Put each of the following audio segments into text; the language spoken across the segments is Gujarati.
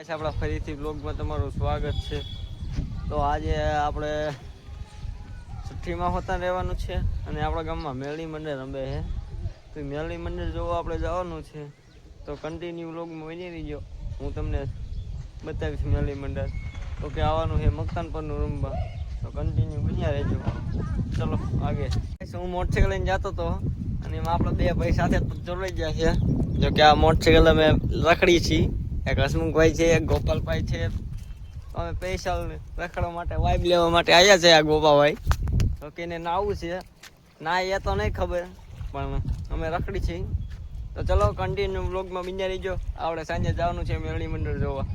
આપણા ફરીથી બ્લોગમાં તમારું સ્વાગત છે। તો આજે આપણે છઠ્ઠીમાં હોતા રહેવાનું છે અને આપણા ગામમાં મેળી મંડળ રમે છે। તો મેળી મંડળ જોવા આપણે જવાનું છે, તો કન્ટિન્યુ બ્લોગમાં બની રહીજો। હું તમને બતાવીશ મેળી મંડળ તો કે આવવાનું છે મકતાનપરનું રમવા, તો કન્ટિન્યુ બન્યા રહેજો। ચલો આગે। હું મોટરસાઇકલ લઈને જતો હતો અને એમાં આપણે બે ભાઈ સાથે જોડાઈ ગયા છે। જો કે આ મોટરસાઇકલ અમે રખડી છીએ, એક હસમુખભાઈ છે, એક ગોપાલભાઈ છે। અમે સ્પેશિયલ રખડવા માટે વાઇબ લેવા માટે આવ્યા છે આ ગોપાભાઈ। તો કે એને નાવું છે, ના એ તો નહીં ખબર, પણ અમે રખડી છીએ। તો ચલો કન્ટિન્યુ બ્લોગમાં બન્યા રહીજો। આપણે સાંજે જવાનું છે મેળી મંડળ જોવા।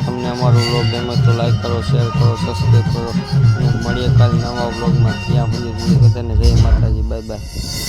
તમને અમારો વ્લોગ ગમે તો લાઈક કરો, શેર કરો, સબસ્ક્રાઈબ કરો અને મળીએ કાલે નવા વ્લોગમાં। ત્યાં સુધી બધાને જય માતાજી, બાય બાય।